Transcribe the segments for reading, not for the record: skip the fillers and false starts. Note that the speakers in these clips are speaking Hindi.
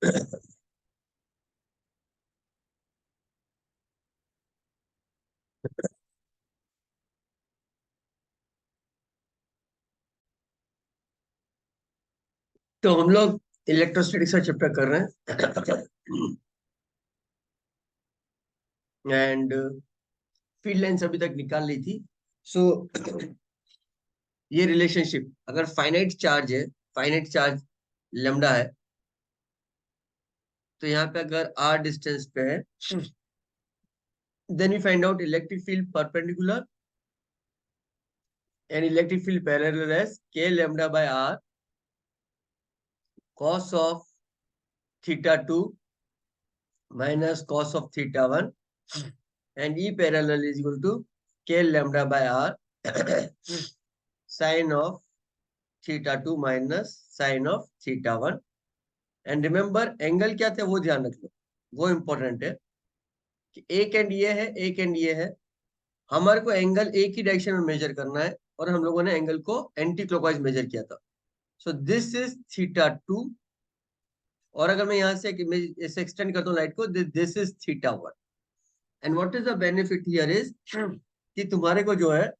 तो हम लोग इलेक्ट्रोस्टैटिक्स का चैप्टर कर रहे हैं एंड फील्ड लाइंस अभी तक निकाल ली थी। सो ये रिलेशनशिप अगर फाइनाइट चार्ज है, फाइनाइट चार्ज लेमडा है, तो यहाँ पे अगर आर डिस्टेंस पे है, then we find out electric field perpendicular and electric field parallel as k lambda by r cos of theta 2 minus cos of theta 1 and E parallel is equal to K lambda by R sin of theta 2 minus sin of theta 1 and remember angle क्या थे वो ध्यान रख लो, वो इंपॉर्टेंट है कि एक एंड ये है, एक एंड ये है। हमारे को एंगल एक ही डायरेक्शन में मेजर करना है और हम लोगों ने एंगल को एंटी क्लॉकवाइज मेजर किया था। सो दिस इज थीटा 2 और अगर मैं यहाँ से ऐसे एक्सटेंड करता हूँ लाइट को, this is theta 1 and what is the benefit here is कि तुम्हारे को जो है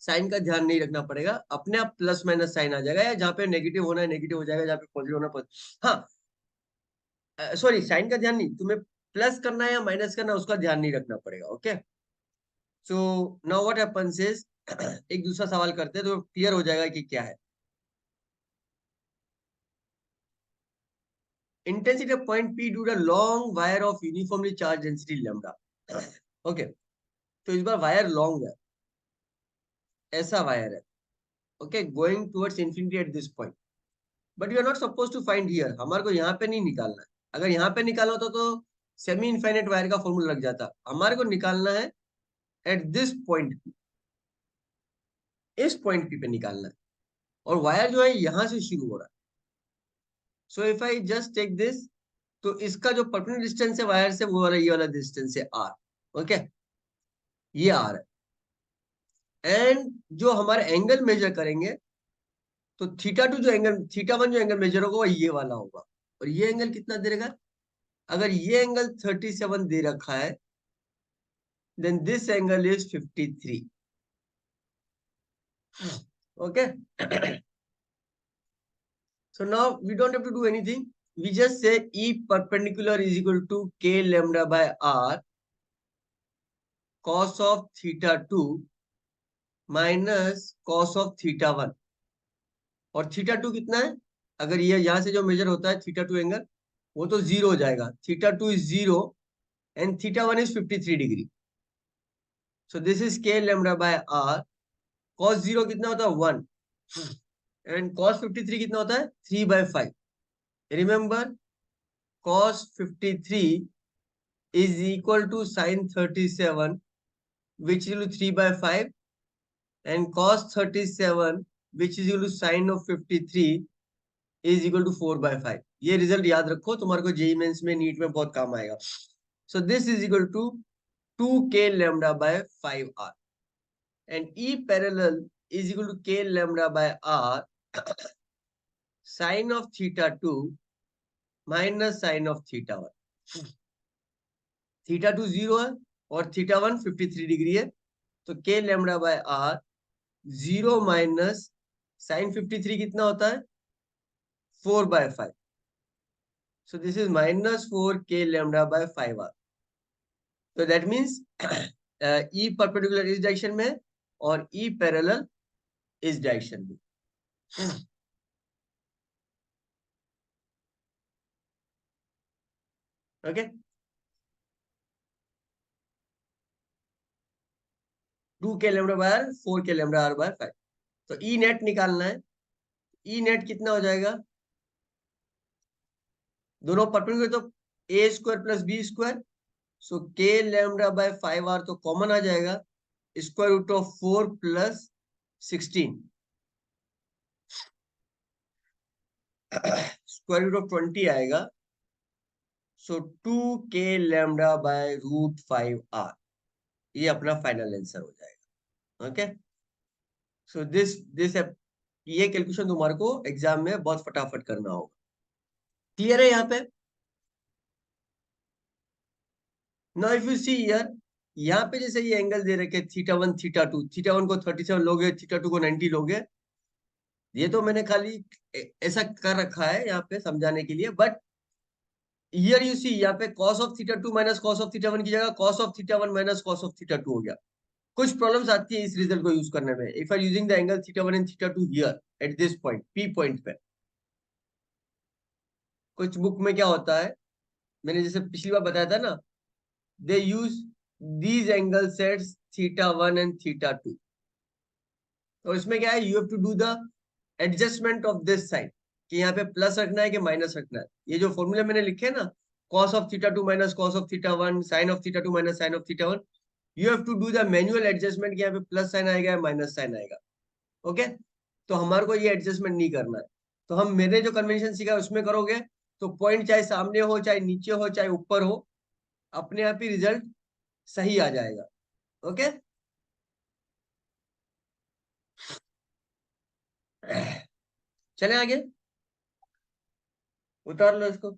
साइन का ध्यान नहीं रखना पड़ेगा, अपने आप प्लस माइनस साइन आ जाएगा, या जहाँ पे नेगेटिव होना है नेगेटिव हो जाएगा, जहाँ पे पॉजिटिव होना पॉजिटिव। हाँ, सॉरी, साइन का ध्यान नहीं, तुम्हें प्लस करना है या माइनस करना है उसका ध्यान नहीं रखना पड़ेगा। Okay, so now what happens is एक दूसरा सवाल करते हैं तो क्लियर हो जाएगा कि क्या है। Intensity of point P due the long wire of uniformly charge density lambda. Okay, तो इस बार वायर लॉन्ग है, ऐसा वायर है, okay, going towards infinity at this point, but you are not suppose to find here. हमारे को यहाँ पे नहीं निकालना है। अगर यहाँ पे निकालना होता तो सेमी इनफाइनाइट वायर का फॉर्मूला लग जाता। हमारे को निकालना है एट दिस पॉइंट, इस पॉइंट पी पे निकालना है, और वायर जो है यहाँ से शुरू हो रहा है। So if I just take this, तो इसका जो परपेंडिकुलर डिस्टेंस है वायर से, वो वाला ये वाला डिस्टेंस है आर। ओके, ये आर है। एंड जो हमारे एंगल मेजर करेंगे, तो थीटा टू जो एंगल, थीटा वन जो एंगल मेजर होगा वो ये वाला होगा। और ये एंगल कितना दे रहेगा? अगर ये एंगल 37 दे रखा है, then this angle is 53. Okay. So now we don't have to do anything. We just say E perpendicular is equal to K lambda by R cos of theta 2 minus cos of theta 1। और थीटा 2 कितना है? अगर ये यहां से जो मेजर होता है थीटा 2 एंगल, वो तो जीरो हो जाएगा। Theta 2 is zero and theta 1 is 53 degree. So this is K lambda by R। cos zero कितना होता है? 1। एंड cos 53 कितना होता है? 3/5। Remember, cos 53 is equal to sin 37, which is equal to 3/5, and cos 37, which is equal to sin of 53, is equal to 4/5। ये रिजल्ट याद रखो, तुम्हारे को जेई मेंस में, नीट में बहुत काम आएगा। So this is equal to 2k lambda by 5r and E parallel is equal to k lambda by r sin of theta 2 minus sin of theta 1। Theta 2 zero है और थीटा 1 53 डिग्री है, तो k lambda by r zero minus sine 53 कितना होता है? 4/5। So this is -4 k lambda by 5r। तो दैट मीन्स E परपेंडिकुलर इस डायरेक्शन में और E पैरेलल इस डायरेक्शन में। Okay, 2k lambda by r, 4k lambda r by 5। तो E नेट निकालना है। E नेट कितना हो जाएगा? दोनों परपेंडिकुलर तो a square plus B square. So k lambda by 5r तो कॉमन आ जाएगा, square root of 4 plus 16, square root of 20 आएगा। सो 2k lambda by root 5r, ये अपना फाइनल आंसर हो जाएगा। ओके, सो दिस ये कैलकुलेशन तुम्हारे को एग्जाम में बहुत फटाफट करना होगा। क्लियर है यहाँ पे? Now if you see here, यहाँ पे जैसे ये एंगल दे रखे थीटा 1 थीटा 2, थीटा 1 को 37 लोगे, थीटा 2 को 90 लोगे। ये तो मैंने खाली ऐसा कर रखा है यहाँ पे समझाने के लिए, बट हियर यू सी यहाँ पे cos of theta 2 minus cos of theta 1 की जगह cos of theta 1 minus cos of theta 2 हो गया। कुछ प्रॉब्लम्स आती है इस रिजल्ट को यूज करने में। If I using the angle theta 1 and theta 2 here eight this point, P point पे, कुछ बुक में क्या होता है, मैंने जैसे पिछली बार बताया था ना, they use these angle sets theta 1 and theta 2। और इसमें क्या है, you have to do the adjustment of this side, कि यहाँ पे प्लस रखना है कि माइनस रखना है। ये जो फॉर्मूले मैंने लिखे ना, cos of theta 2 minus cos of theta 1, sin of theta 2 minus sin of theta 1, you have to do the manual adjustment, कि यहाँ पे प्लस साइन आएगा या माइनस साइन आएगा। ओके, तो हमारे को ये एडजस्टमेंट नहीं करना है। तो हम मैंने जो कन्वेंशन सीखा है उसमें करोगे, तो पॉइंट चाहे सामने हो, चाहे नीचे हो, चाहे ऊपर हो, अपने आप ही रिजल्ट सही आ जाएगा। ओके, चले आगे, उतार लो इसको।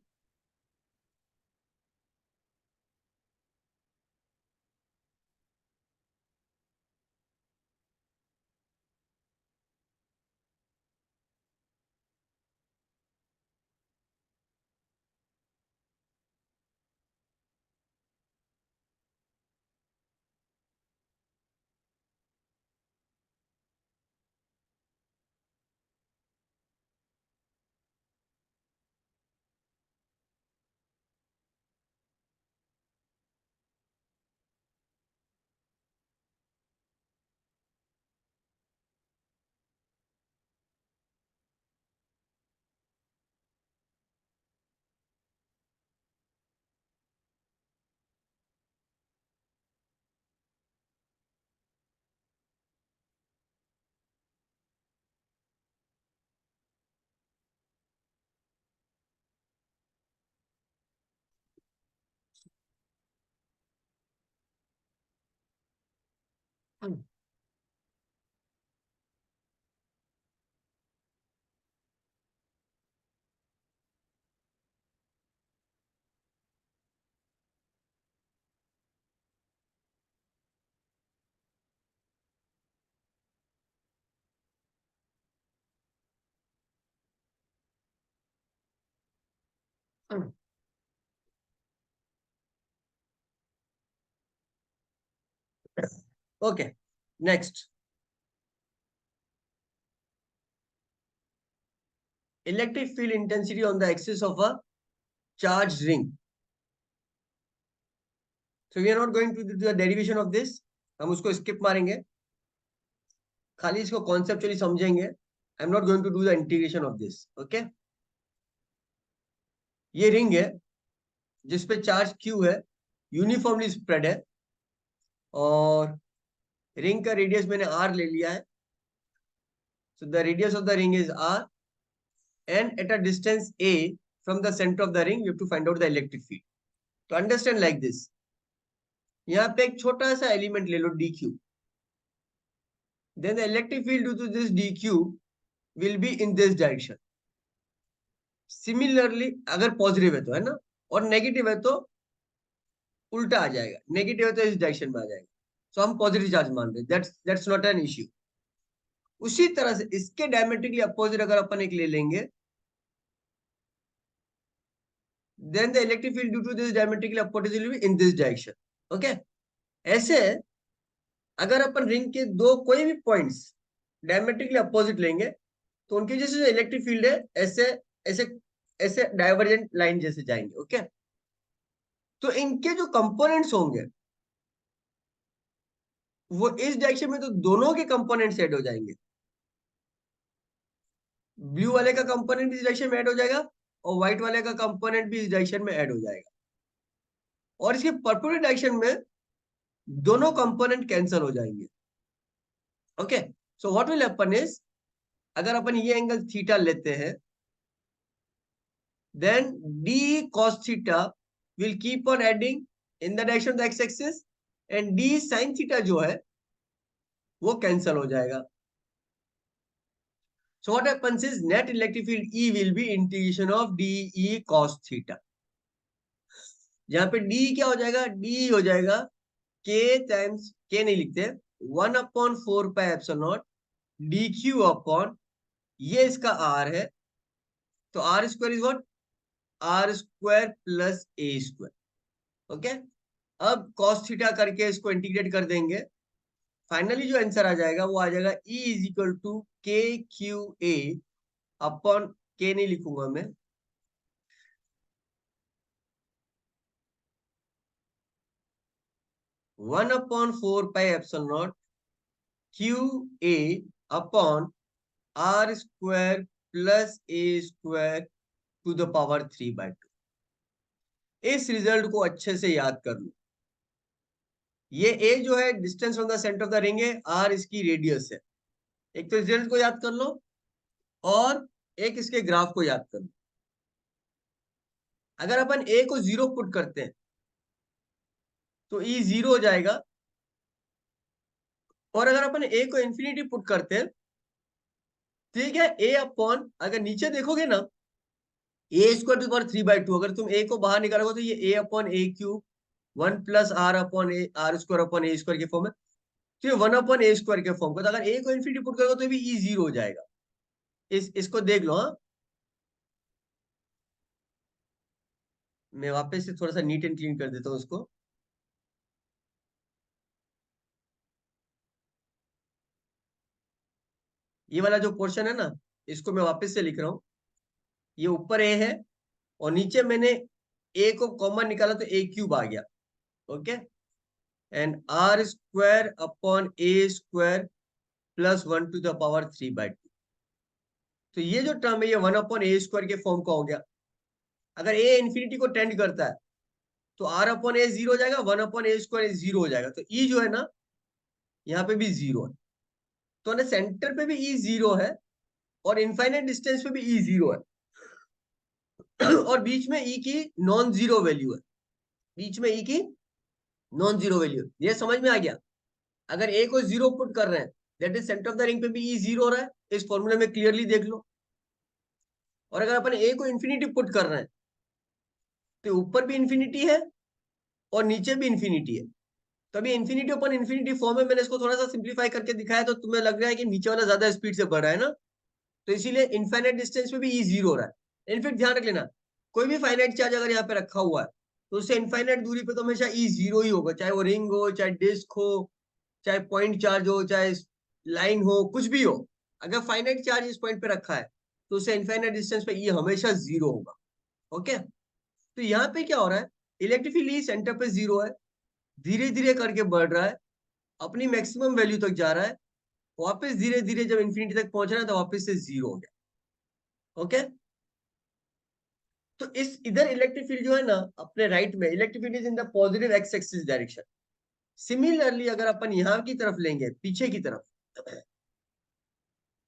Okay, next, electric field intensity on the axis of a charged ring. So we are not going to do the derivation of this, हम उसको skip मारेंगे, खाली इसको conceptually समझेंगे। I am not going to do the integration of this. Okay, ये रिंग है जिसपे चार्ज Q है, यूनिफॉर्मली स्प्रेड है, और रिंग का रेडियस मैंने R ले लिया है। So the radius of the ring is R, and at a distance a from the center of the ring you have to find out the electric field. To understand like this, यहाँ पे एक छोटा सा एलिमेंट ले लो dq, then the electric field due to this dq will be in this direction. Similarly अगर पॉजिटिव है तो, है ना, और नेगेटिव है तो उल्टा आ जाएगा, नेगेटिव है तो इस डायरेक्शन में आ जाएगा। सो हम पॉजिटिव चार्ज मान रहे हैं, दैट्स नॉट एन इश्यू। उसी तरह से इसके डायमेट्रिकली अपोजिट अगर अपन एक ले लेंगे, then the electric field due to this diametrically opposite will be in this direction. Okay, ऐसे अगर अपन रिंग के दो कोई भी पॉइंट्स डायमेट्रिकली अपोजिट लेंगे, तो उनके जैसे जो इलेक्ट्रिक फील्ड है ऐसे ऐसे ऐसे डाइवर्जेंट लाइन जैसे जाएंगे। ओके, तो इनके जो कंपोनेंट्स होंगे वो इस डायरेक्शन में, तो दोनों के कंपोनेंट्स ऐड हो जाएंगे। ब्लू वाले का कंपोनेंट इस डायरेक्शन में ऐड हो जाएगा, और व्हाइट वाले का कंपोनेंट भी इस डायरेक्शन में ऐड हो जाएगा, और इसके परपेंडिकुलर डायरेक्शन में दोनों कंपोनेंट कैंसिल हो जाएंगे। Okay, so what will happen is, अगर अपन ये एंगल थीटा लेते हैं, then d cos theta will keep on adding in the direction of the x axis, and d sin theta जो है वो कैंसिल हो जाएगा। So what happens is net electric field E will be integration of dE cos theta. जहां पे डी क्या हो जाएगा, डी हो जाएगा के टाइम्स, के नहीं लिखते, 1/4 pi epsilon naught D Q upon, ये इसका आर है, तो R square is what, R square plus A square. Okay, अब कॉस थीटा करके इसको इंटीग्रेट कर देंगे, फाइनली जो आंसर आ जाएगा वो आ जाएगा E is equal to K Q A upon, K नहीं लिखूंगा मैं, 1/4 pi epsilon naught Q A upon are square plus A square to the power 3/2। इस रिजल्ट को अच्छे से याद कर लो। ये ए जो है distance from the centre of the ring है, आर इसकी रेडियस है। एक तो रिजल्ट को याद कर लो और एक इसके ग्राफ को याद कर लो। अगर अपन ए को 0 पुट करते हैं तो ई 0 हो जाएगा, और अगर अपन ए को इंफिनिटी पुट करते हैं, ठीक है, ए अपॉन, अगर नीचे देखोगे ना, ए स्क्वायर टू पावर 3/2, अगर तुम ए को बाहर निकालोगे तो ये a upon a cube, 1 + r upon a, r square upon A square के फॉर्म में, तो ये 1/a² के फॉर्म को, तो अगर ए को इंफिनिटी पुट करोगे तो भी ई 0 हो जाएगा। इसको देख लो। हाँ, मैं वापस से थोड़ा सा नीट एंड क्लीन कर देता हूँ उसको। ये वाला जो पोर्शन है ना, इसको मैं वापस से लिख रहा हूँ। ये ऊपर ए है और नीचे मैंने ए को कॉमन निकाला तो ए क्यूब आ गया। Okay, and R square upon A square plus 1 to the power 3/2। तो ये जो टर्म है ये 1/a² के फॉर्म का हो गया। अगर ए इंफिनिटी को टेंड करता है तो आर अपॉन ए 0 हो जाएगा, 1/a² 0 हो जाएगा, तो ई जो है ना यहाँ पे भी 0 है। तो ना सेंटर पे भी ई 0 है और इनफाइनाइट डिस्टेंस पे भी ई 0 है। और बीच में ई की नॉन जीरो वैल्यू है, बीच में ई की नॉन जीरो वैल्यू, ये समझ में आ गया। अगर ए को 0 पुट कर रहे हैं, that is centre of the ring पे भी ई 0 हो रहा है, इस फॉर्मूले में क्लियरली देख लो। और अगर अपन ए को इंफिनिटी पुट कर रहे हैं तो ऊपर भी इंफिनिटी है और नीचे भी इंफिनिटी है। तो अभी इंफिनिटी अपन इंफिनिटी फॉर्म में मैंने इसको थोड़ा सा सिंप्लीफाई करके दिखाया, तो तुम्हें लग रहा है कि नीचे वाला ज्यादा स्पीड से बढ़ रहा है ना, तो इसीलिए इनफाइनाइट डिस्टेंस पे भी ई 0 हो रहा है। इनफेक्ट ध्यान रख लेना, कोई भी फाइनाइट चार्ज अगर यहाँ पे रखा हुआ है तो उससे इनफाइनाइट दूरी पे तो हमेशा ई 0 ही होगा, चाहे वो रिंग हो, चाहे डिस्क हो, चाहे पॉइंट चार्ज हो, चाहे लाइन हो, कुछ भी हो। अगर फाइनाइट चार्ज इस पॉइंट पे रखा है तो उससे इनफाइनाइट डिस्टेंस पे ई हमेशा 0 होगा। ओके, तो यहाँ पे क्या हो रहा है, इलेक्ट्रिक फील्ड ई सेंटर पे 0 है, धीरे धीरे करके बढ़ रहा है, अपनी मैक्सिमम वैल्यू तक जा रहा है, वापस धीरे धीरे जब इंफिनिटी तक पहुंच रहा है तो वापस से 0 हो गया। ओके, तो इस इधर इलेक्ट्रिक फील्ड जो है ना अपने राइट में, electric field is in the positive x axis direction. Similarly अगर अपन यहाँ की तरफ लेंगे, पीछे की तरफ,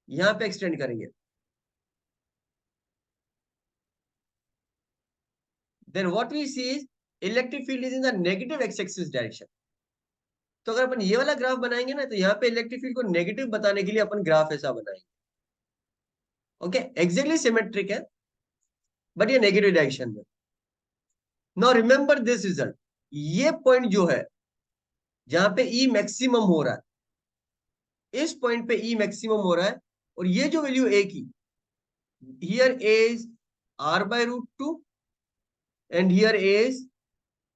यहाँ पे एक्सटेंड करेंगे, then what we see is electric field is in the negative X axis direction. तो अगर अपन ये वाला ग्राफ बनाएंगे ना, तो यहाँ पे इलेक्ट्रिक फील्ड को नेगेटिव बताने के लिए अपन ग्राफ ऐसा बनाएंगे। ओके, एग्जैक्टली सिमेट्रिक है बट ये नेगेटिव डायरेक्शन में। नाउ रिमेंबर दिस रिजल्ट, ये पॉइंट जो है जहां पे ई मैक्सिमम हो रहा है, इस पॉइंट पे ई मैक्सिमम हो रहा है, और ये जो वैल्यू ए की, here a is r/√2 and here a is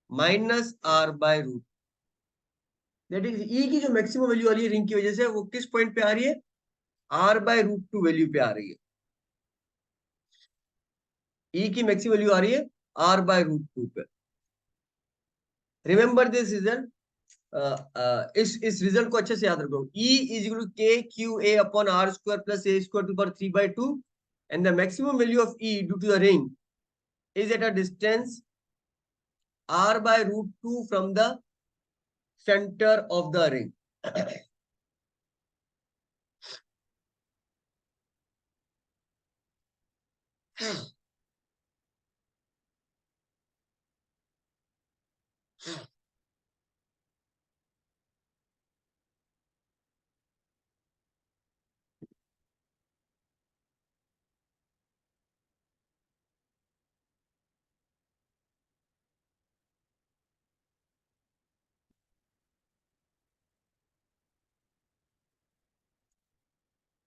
-r/√2। That is E की जो मैक्सिमम वैल्यू आ रही है रिंग की वजह से, वो किस पॉइंट पे आ रही है, r/√2 वैल्यू पे आ रही है। ई की मैक्सिमम वैल्यू आ रही है r/√2 पे। रिमेंबर दिस रिजल्ट, इस रिजल्ट को अच्छे से याद रखो। E is equal to K Q A upon are square plus A square to power 3/2 and the maximum value of E due to the ring is at a distance r/√2 from the center of the ring.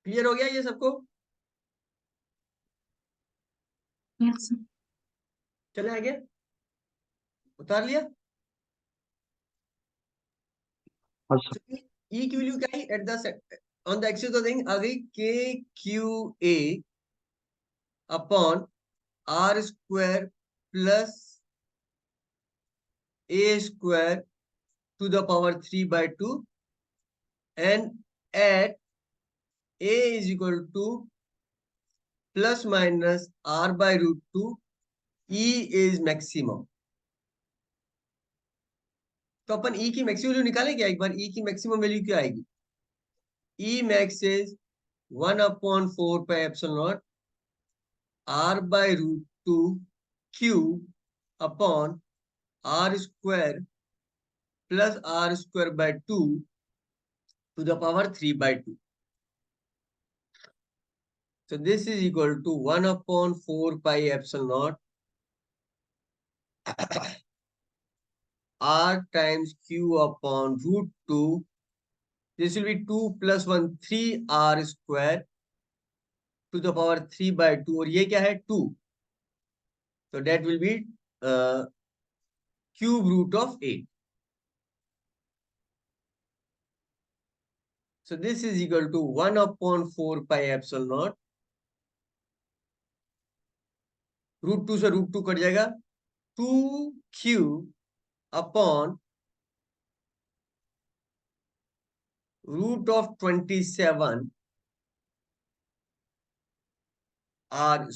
Clear हो गया ये सबको? Yes sir. चले आगे, उतार लिया। हाँ सर। ई की वैल्यू क्या है at the on the axis of thing आ गई k Q A upon are square plus A square to the power 3/2 and at a is equal to plus minus r/√2 E is maximum. तो अपन ई की मैक्सिमम वैल्यू निकाले क्या एक बार? ई की मैक्सिमम वैल्यू क्या आएगी? E max is 1/4 pi epsilon not r/√2 q upon are square plus r² by 2 to the power 3/2. So this is equal to 1/4 pi epsilon naught r times q upon √2. This will be 2 plus 1 3r square to the power 3/2 और ये क्या है 2. So that will be cube root of 8. So this is equal to 1/4 pi epsilon naught. √2 से √2 कट जाएगा 2q upon √27 r²।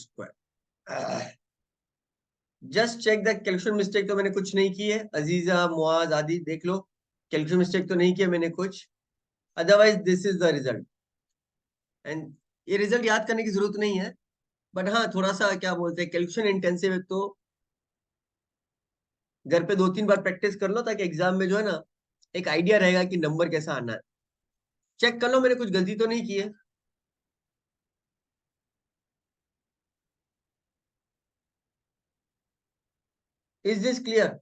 Just check the calculation mistake तो मैंने कुछ नहीं की है, अजीजा मुआज आदि देख लो, कैलकुलेशन मिस्टेक तो नहीं किया मैंने कुछ। Otherwise this is the result. And ये रिजल्ट याद करने की जरूरत नहीं है, बट हाँ थोड़ा सा क्या बोलते हैं कैलकुलेशन इंटेंसिव है, तो घर पे 2-3 बार प्रैक्टिस कर लो ताकि एग्जाम में जो है ना एक आइडिया रहेगा कि नंबर कैसा आना है। चेक कर लो मैंने कुछ गलती तो नहीं की है। Is this clear?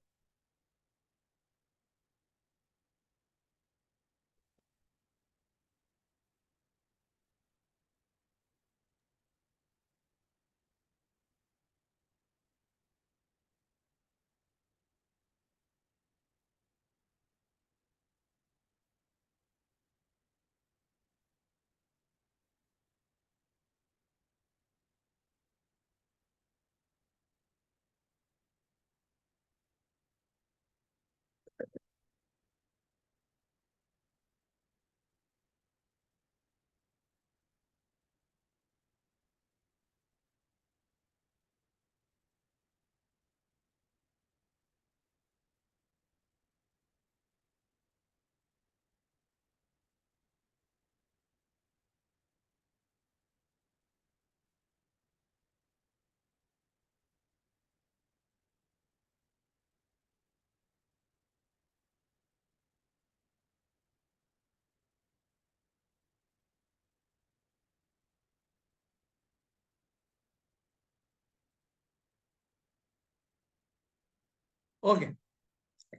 ओके,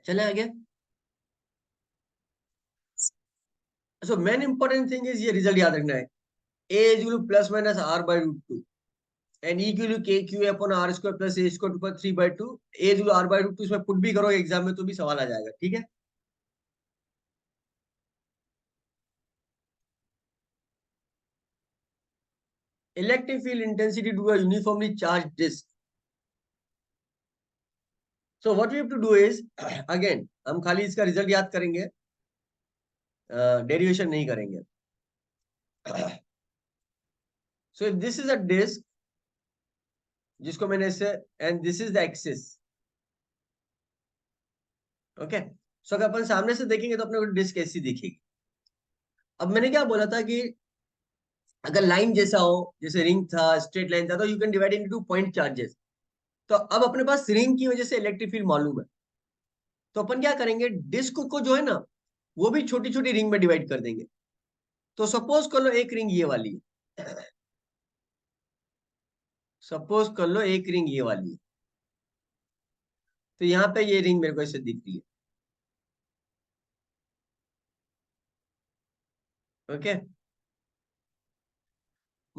चले आगे। So main important thing is ये रिजल्ट याद रखना है, a is equal to plus minus r/√2 and E की k q upon are square plus A square to 3/2। A जो r/√2 इसमें पुट भी करो एग्जाम में तो भी सवाल आ जाएगा, ठीक है। Electric field intensity to a uniformly charged disc. So what we have to do is again हम खाली इसका रिजल्ट याद करेंगे, डेरिवेशन नहीं करेंगे। So if this is a disc जिसको मैंने इसे and this is the axis, okay. So अगर अपन सामने से देखेंगे तो अपने को डिस्क ऐसी दिखेगी। अब मैंने क्या बोला था कि अगर लाइन जैसा हो, जैसे रिंग था स्ट्रेट लाइन था, तो you can divide into point charges. तो अब अपने पास रिंग की वजह से इलेक्ट्रिक फील्ड मालूम है, तो अपन क्या करेंगे डिस्क को जो है ना वो भी छोटी छोटी रिंग में डिवाइड कर देंगे। तो सपोज कर लो एक रिंग ये वाली है, सपोज कर लो एक रिंग ये वाली है, तो यहाँ पे ये रिंग मेरे को ऐसे दिख रही है, ओके।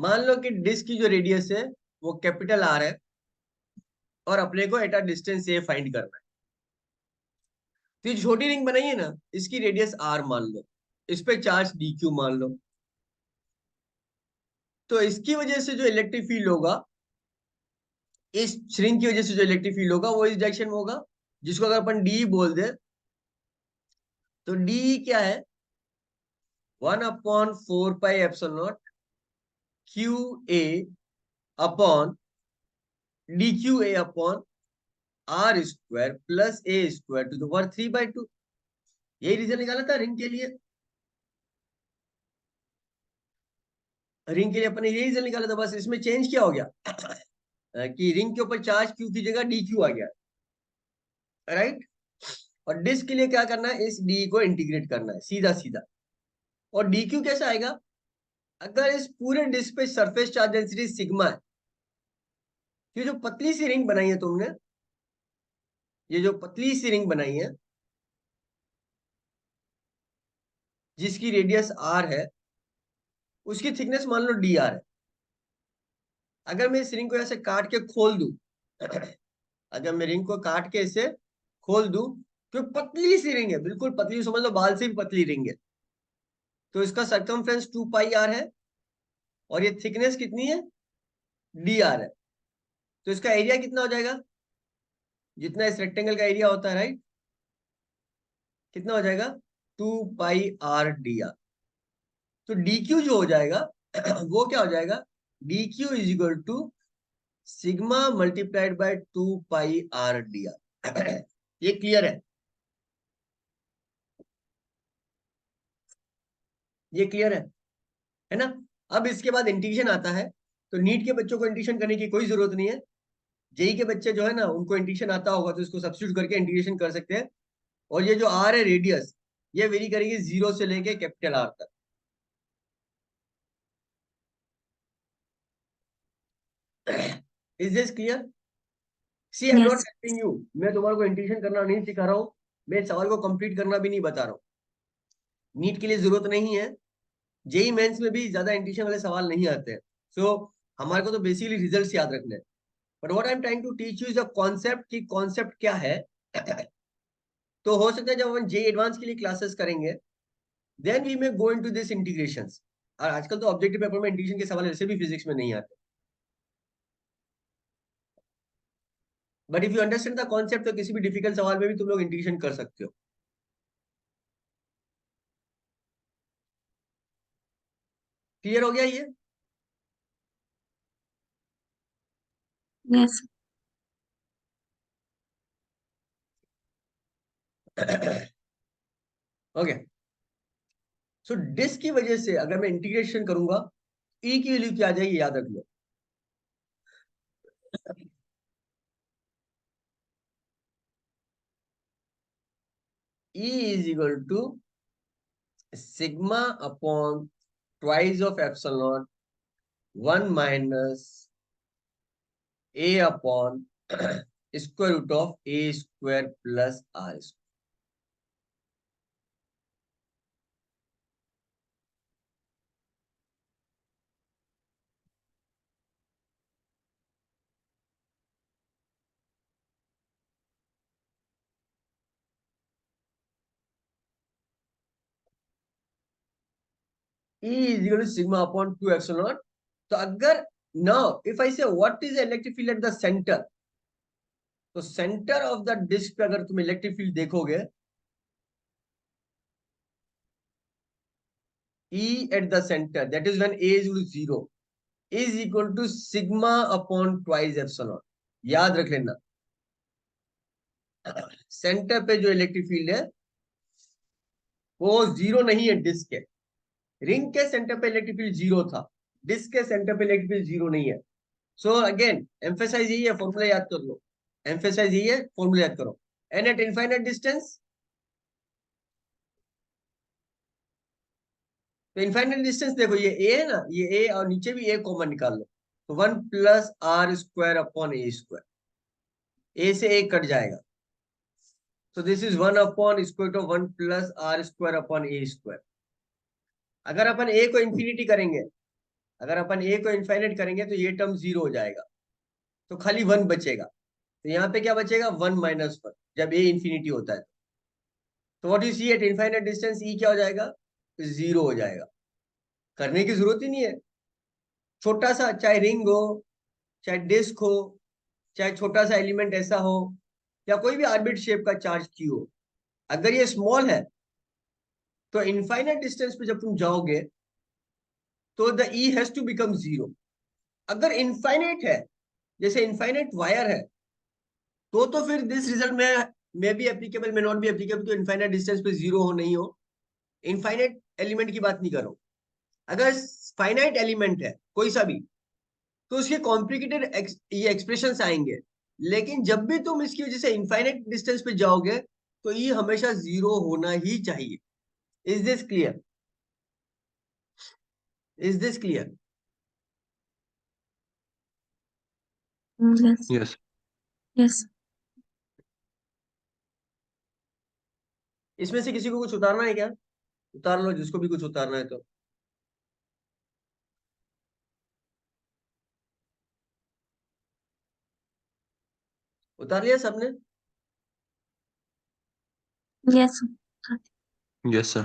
मान लो कि डिस्क की जो रेडियस है वो कैपिटल आर है और अपने को at a distance A find करना है। तो ये छोटी रिंग बनाई है ना, इसकी रेडियस आर मान लो, इस पे चार्ज डी क्यू मान लो। तो इसकी वजह से जो इलेक्ट्रिक फील्ड होगा, इस श्रिंक की वजह से जो इलेक्ट्रिक फील्ड होगा वो इस डायरेक्शन में होगा, जिसको अगर अपन डी बोल दे तो डी क्या है, 1/4 pi epsilon naught Q A upon D Q A upon are square plus A square to the power 3/2। यही रीजन निकाला था रिंग के लिए। रिंग के लिए अपने यही रीजन निकाला था, बस इसमें चेंज क्या हो गया कि रिंग के ऊपर चार्ज क्यू की जगह डी क्यू आ गया, राइट। और डिस्क के लिए क्या करना है, इस डी को इंटीग्रेट करना है सीधा सीधा। और डी क्यू कैसे आएगा, अगर इस पूरे डिस्क पे सरफेस चार्ज डेंसिटी सिग्मा है, ये जो पतली सी रिंग बनाई है तुमने, ये जो पतली सी रिंग बनाई है जिसकी रेडियस आर है, उसकी थिकनेस मान लो डी आर है। अगर मैं इस रिंग को ऐसे काट के खोल दूं अगर मैं रिंग को काट के इसे खोल दूं, तो पतली सी रिंग है, बिल्कुल पतली, समझ लो बाल से भी पतली रिंग है, तो इसका सरकमफ्रेंस 2 पाई आर है और ये थिकनेस कितनी है, डी आर है। तो इसका एरिया कितना हो जाएगा, जितना इस रेक्टेंगल का एरिया होता है, राइट, कितना हो जाएगा, 2 पाई आर डी आर। तो डी क्यू जो हो जाएगा वो क्या हो जाएगा, D Q is equal to sigma multiplied by 2 pi R D R. ये क्लियर है, ये क्लियर है ना। अब इसके बाद इंटीग्रेशन आता है, तो नीट के बच्चों को इंटीग्रेशन करने की कोई जरूरत नहीं है। जेई के बच्चे जो है ना, उनको इंटीग्रेशन आता होगा तो इसको सब्स्टिट्यूट करके इंटीग्रेशन कर सकते हैं। और ये जो आर है रेडियस, ये वेरी करेगी 0 से लेके कैपिटल आर तक। Is this clear? See I am not Yes. Helping you, मैं तुम्हारे को इंटीग्रेशन करना नहीं सिखा रहा हूँ, मैं सवाल को कंप्लीट करना भी नहीं बता रहा हूँ। नीट के लिए जरूरत नहीं है, जेई मेंस में भी ज्यादा इंटीग्रेशन वाले सवाल नहीं आते हैं। सो हमारे को तो बेसिकली रिजल्ट्स याद रखने हैं। But what I am trying to teach you is a concept, कि कॉन्सेप्ट क्या है। तो हो सकता है जब हम जेई एडवांस के लिए क्लासेस करेंगे, then we may go into this integrations. और आजकल तो ऑब्जेक्टिव पेपर में इंटीग्रेशन के सवाल ऐसे भी फिजिक्स में नहीं आते। But if you understand the concept, तो किसी भी डिफिकल्ट सवाल में भी तुम लोग इंटीग्रेशन कर सकते हो। क्लियर हो गया ये? Yes. ओके। सो डिस्क की वजह से अगर मैं इंटीग्रेशन करूंगा, ई की वैल्यू क्या आ जाएगी, याद रख लो। E is equal to sigma upon twice of epsilon 1 - a upon square root of a square plus r square. E is equal to sigma upon 2 epsilon naught। तो अगर now if I say what is the electric field at the center, तो सेंटर ऑफ द डिस्क पे अगर तुम इलेक्ट्रिक फील्ड देखोगे, E at the center, that is when A is equal to 0, is equal to sigma upon twice epsilon। याद रख लेना, सेंटर पे जो इलेक्ट्रिक फील्ड है वो 0 नहीं है, डिस्क के। रिंग के सेंटर पे इलेक्ट्रिक फील्ड 0 था, डिस्क के सेंटर पे इलेक्ट्रिक फील्ड 0 नहीं है। सो अगेन एम्फेसाइज यही है, फॉर्मूला याद कर लो, एम्फेसाइज यही है, फॉर्मूला याद करो। एन एट इनफाइनाइट डिस्टेंस, तो इनफाइनाइट डिस्टेंस देखो, ये ए है ना, ये ए और नीचे भी ए कॉमन निकाल लो, तो 1 + r² अपॉन ए स्क्वायर, ए से ए कट जाएगा, so this is 1 upon square root of 1 + r² upon A square. अगर अपन ए को इंफिनिटी करेंगे, अगर अपन ए को इनफाइनाइट करेंगे तो ये टर्म 0 हो जाएगा, तो खाली 1 बचेगा। तो यहाँ पे क्या बचेगा, 1 माइनस 1, जब ए इंफिनिटी होता है। तो what you see at infinite distance, E क्या हो जाएगा, 0 हो जाएगा। करने की जरूरत ही नहीं है। छोटा सा, चाहे रिंग हो, चाहे डिस्क हो, चाहे छोटा सा एलिमेंट ऐसा हो, या कोई भी आर्बिट शेप का चार्ज क्यू हो, अगर ये स्मॉल है तो इनफाइनाइट डिस्टेंस पे जब तुम जाओगे तो the E has to become 0। अगर इनफाइनाइट है, जैसे इनफाइनाइट वायर है, तो फिर दिस रिजल्ट में may be applicable, may not be applicable, तो इनफाइनाइट डिस्टेंस पे 0 हो नहीं हो। इनफाइनाइट एलिमेंट की बात नहीं करो। अगर फाइनाइट एलिमेंट है कोई सा भी, तो उसके कॉम्प्लिकेटेड ये एक्सप्रेशन आएंगे। लेकिन जब भी तुम इसकी वजह से इनफाइनाइट डिस्टेंस पे जाओगे तो ये हमेशा 0 होना ही चाहिए। Is this clear? Is this clear? Yes. Yes. Yes. इसमें से किसी को कुछ उतारना है क्या? उतार लो, जिसको भी कुछ उतारना है तो। उतार लिया सबने? Yes. Yes, sir.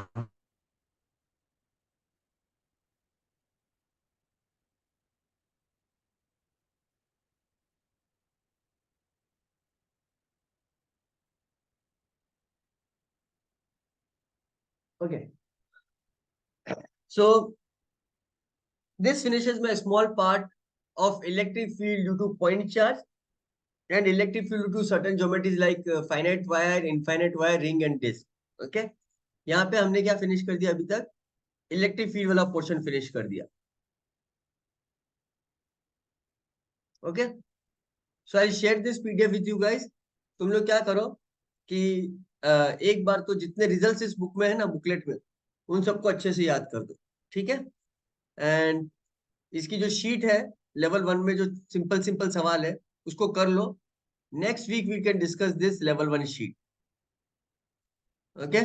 Okay, so this finishes my small part of electric field due to point charge and electric field due to certain geometries like finite wire, infinite wire, ring and disk. Okay, यहाँ पे हमने क्या फिनिश कर दिया अभी तक? इलेक्ट्रिक फील्ड वाला पोर्शन फिनिश कर दिया। Okay, so I share this PDF with you guys. तुम लोग क्या करो कि एक बार तो जितने रिजल्ट्स इस बुक में है ना, बुकलेट में, उन सबको अच्छे से याद कर दो, ठीक है? एंड इसकी जो शीट है लेवल 1 में, जो सिंपल सिंपल सवाल है, उसको कर लो। Next week we can discuss this level 1 sheet. Okay,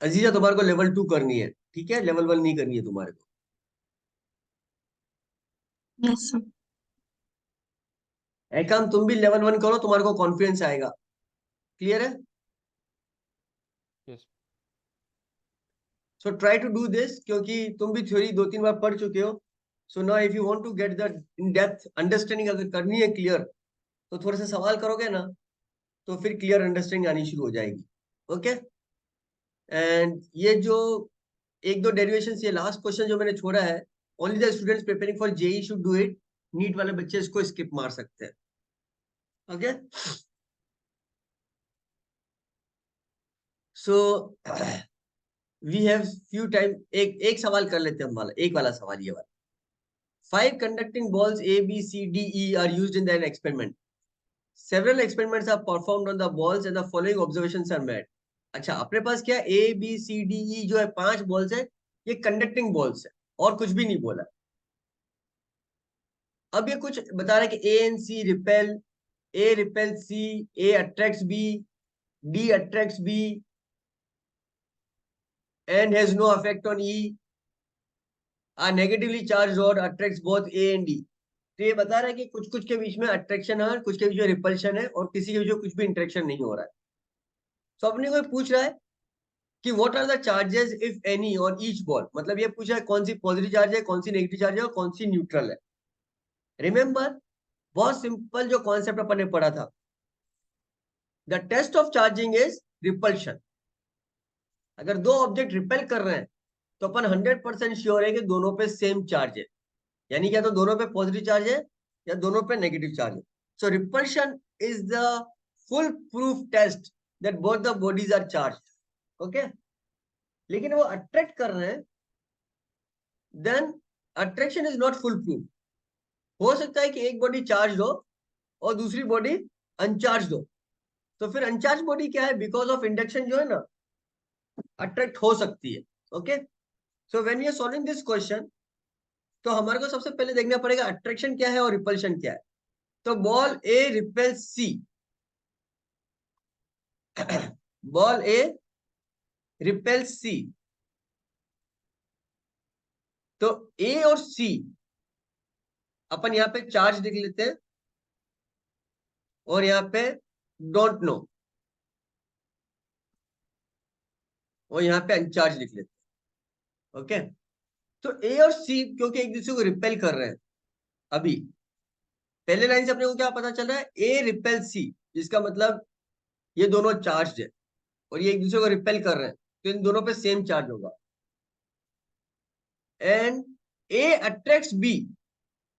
Aziza तुम्हारे को लेवल 2 करनी है, ठीक है? लेवल 1 नहीं करनी है तुम्हारे को। Yes. एक काम, तुम भी लेवल 1 करो, तुम्हारे को कॉन्फिडेंस आएगा। क्लियर है? Yes. So try to do this, क्योंकि तुम भी थ्योरी 2-3 बार पढ़ चुके हो। So now if you want to get the in depth understanding अगर करनी है क्लियर, तो थोड़े से सवाल करोगे ना, तो फिर क्लियर अंडरस्टैंडिंग आनी शुरू हो जाएगी। ओके, एंड ये जो एक दो डेरिवेशन, ये लास्ट क्वेश्चन जो मैंने छोड़ा है, only the students preparing for JEE should do it. NEET वाले बच्चे इसको स्किप मार सकते हैं। Okay, so we have few time, एक सवाल कर लेते हैं हम वाला, एक वाला सवाल ये वाला। 5 conducting balls A, B, C, D, E are used in an experiment. Several experiments are performed on the balls and the following observations are made. अच्छा, अपने पास क्या A, B, C, D, E जो है 5 बॉल्स है, ये कंडक्टिंग बॉल्स है, और कुछ भी नहीं बोला। अब ये कुछ बता रहा है कि A and C repel, A repels C, A attracts B, D attracts B and has no effect on E. A negatively charged rod attracts both A and D. तो ये बता रहा है कि कुछ कुछ के बीच में अट्रैक्शन है, कुछ के बीच में रिपल्शन है, और किसी के बीच में कुछ भी इंटरेक्शन नहीं हो रहा है। तो अपने को पूछ रहा है कि what are the charges if any on each ball. मतलब ये पूछा है कौन सी पॉजिटिव चार्ज है, कौन सी नेगेटिव चार्ज है, और कौन सी न्यूट्रल है। रिमेंबर, बहुत सिंपल जो कॉन्सेप्ट अपन ने पढ़ा था, the test of charging is repulsion. अगर दो ऑब्जेक्ट रिपेल कर रहे हैं तो अपन 100% श्योर है कि दोनों पे सेम चार्ज है। यानी क्या, तो दोनों पे पॉजिटिव चार्ज है या दोनों पे नेगेटिव चार्ज है। So repulsion is the foolproof test that both the bodies are charged. Okay, लेकिन वो अट्रैक्ट कर रहे हैं, then attraction is not foolproof. हो सकता है कि एक बॉडी चार्ज हो और दूसरी बॉडी अनचार्ज हो। तो फिर अनचार्ज बॉडी क्या है, बिकॉज ऑफ इंडक्शन जो है ना, अट्रैक्ट हो सकती है। Okay, so when you are solving this question, तो हमारे को सबसे पहले देखना पड़ेगा अट्रैक्शन क्या है और रिपल्शन क्या है। तो बॉल ए रिपेल्स सी, बॉल ए रिपेल सी, तो ए और सी अपन यहाँ पे चार्ज लिख लेते हैं और यहाँ पे डोंट नो, और यहाँ पे अनचार्ज लिख लेते हैं। ओके, तो ए और सी क्योंकि एक दूसरे को रिपेल कर रहे हैं, अभी पहले लाइन से अपने को क्या पता चल रहा है, ए रिपेल सी, जिसका मतलब ये दोनों चार्ज है और ये एक दूसरे को रिपेल कर रहे हैं, तो इन दोनों पे सेम चार्ज होगा। एंड ए अट्रैक्ट्स बी,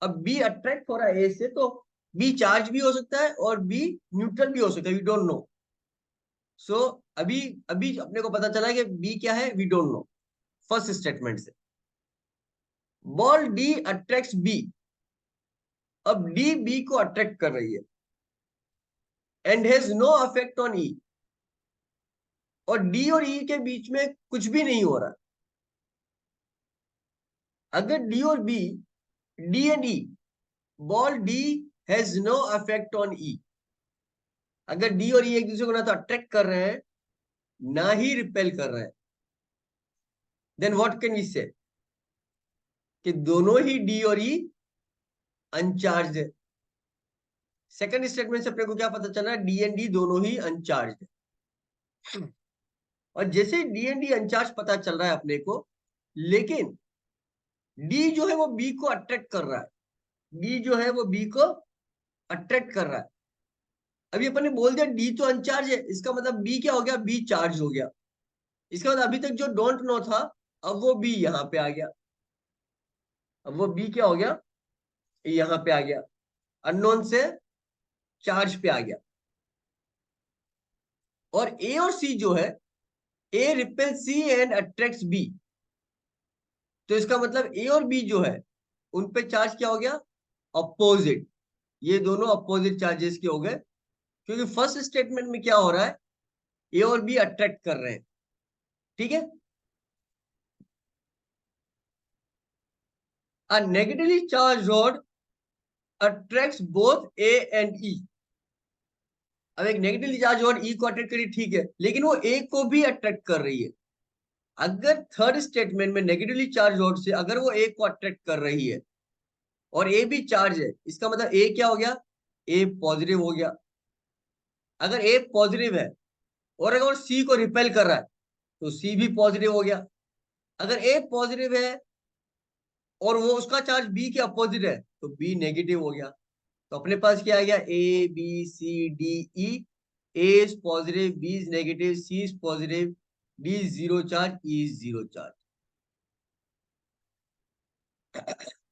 अब बी अट्रैक्ट हो रहा है ए से, तो बी चार्ज भी हो सकता है और बी न्यूट्रल भी हो सकता है, वी डोंट नो। सो अभी अभी अपने को पता चला कि बी क्या है, we don't know, first statement से। बॉल डी अट्रैक्ट्स बी, अब डी बी को अट्रैक्ट कर रही है, and has no effect on E, और डी और ई के बीच में कुछ भी नहीं हो रहा। अगर डी और B, D and E, ball D has no effect on E, अगर डी और ई एक दूसरे को ना तो अट्रैक्ट कर रहे हैं ना ही रिपेल कर रहे हैं, देन व्हाट कैन वी से, कि दोनों ही डी और ई अनचार्ज है। सेकंड स्टेटमेंट से अपने को क्या पता चला, डी एंड डी दोनों ही अनचार्ज है। और जैसे डी एंड डी अनचार्ज पता चल रहा है अपने को, लेकिन डी जो है वो बी को अट्रैक्ट कर रहा है, डी जो है वो बी को अट्रैक्ट कर रहा है। अभी अपन ने बोल दिया डी तो अनचार्ज है, इसका मतलब बी क्या हो गया, बी चार्ज हो गया। इसका मतलब अभी तक जो डोंट नो था, अब वो बी यहां पे आ गया, अब वो बी क्या हो गया, यहां पे आ गया, अननोन से चार्ज पे आ गया। और ए और सी जो है, A repel C and attracts B, तो इसका मतलब ए और बी जो है उन पे चार्ज क्या हो गया, अपोजिट, ये दोनों अपोजिट चार्जेस के हो गए, क्योंकि फर्स्ट स्टेटमेंट में क्या हो रहा है, ए और बी अट्रैक्ट कर रहे हैं। ठीक है, a negatively charged rod attracts both A and E, अब एक नेगेटिवली चार्ज रॉड ई को अट्रैक्ट करी, ठीक है, लेकिन वो ए को भी अट्रैक्ट कर रही है। अगर थर्ड स्टेटमेंट में नेगेटिवली चार्ज रॉड से अगर वो ए को अट्रैक्ट कर रही है और ए भी चार्ज है, इसका मतलब ए क्या हो गया, ए पॉजिटिव हो गया। अगर ए पॉजिटिव है और अगर सी को रिपेल कर रहा है तो सी भी पॉजिटिव हो गया। अगर ए पॉजिटिव है और वो उसका चार्ज बी के अपोजिट है तो बी नेगेटिव हो गया। तो अपने पास क्या आ गया, A B C D E, A is positive, B is negative, C is positive, D is zero charge, E is zero charge.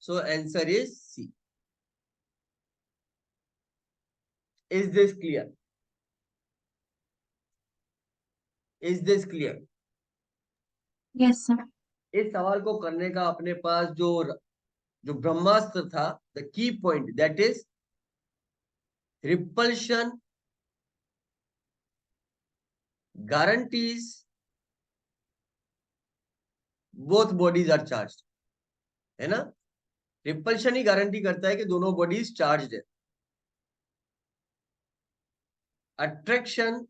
So answer is C. Is this clear, is this clear? Yes, sir. इस सवाल को करने का अपने पास जो जो ब्रह्मास्त्र था, the key point that is repulsion guarantees both bodies are charge, है ना। रिपल्शन ही गारंटी करता है कि दोनों बॉडीज चार्ज है। Attraction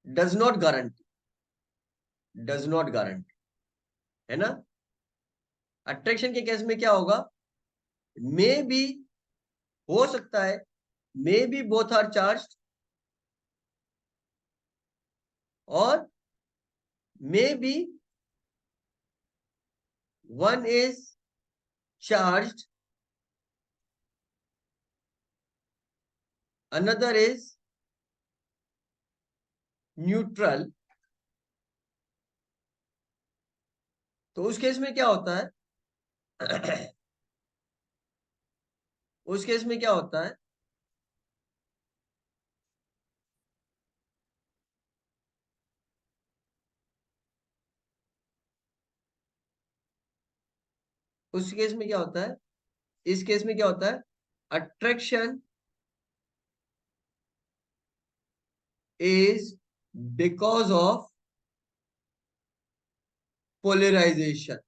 does not guarantee, does not guarantee, है ना। अट्रैक्शन के केस में क्या होगा, मे बी, हो सकता है, maybe both are charge, और maybe one is charge, another is neutral. तो उस केस में क्या होता है उस केस में क्या होता है, उस केस में क्या होता है, इस केस में क्या होता है, attraction is because of polarization,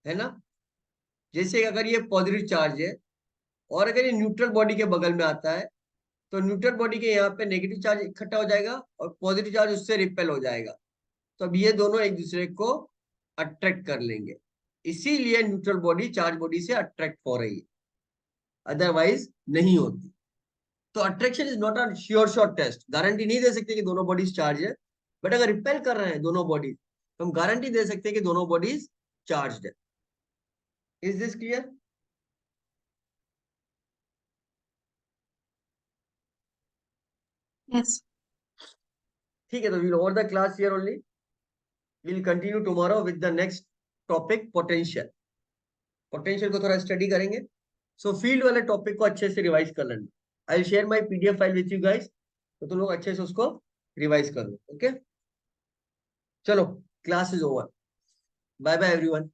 है ना। जैसे अगर ये पॉजिटिव चार्ज है और अगर ये न्यूट्रल बॉडी के बगल में आता है तो न्यूट्रल बॉडी के यहाँ पे नेगेटिव चार्ज इकट्ठा हो जाएगा और पॉजिटिव चार्ज उससे रिपेल हो जाएगा। तो अब ये दोनों एक दूसरे को अट्रैक्ट कर लेंगे, इसीलिए न्यूट्रल बॉडी चार्ज बॉडी से अट्रैक्ट हो रही है, अदरवाइज नहीं होती। तो attraction is not a sure shot test, guarantee नहीं दे सकते कि दोनों बॉडीज चार्ज है, बट अगर रिपेल कर रहे हैं दोनों बॉडीज तो हम गारंटी दे सकते हैं कि दोनों बॉडीज चार्ज है। Is this clear? Yes. ठीक है, तो we'll over the class here only, we'll continue tomorrow with the next topic potential. Potential को थोड़ा स्टडी करेंगे, सो फील्ड वाले टॉपिक को अच्छे से रिवाइज कर लेना। I will share my PDF file with you guys, तो तुम लोग अच्छे से उसको रिवाइज कर लो। ओके, चलो class is over, bye bye everyone.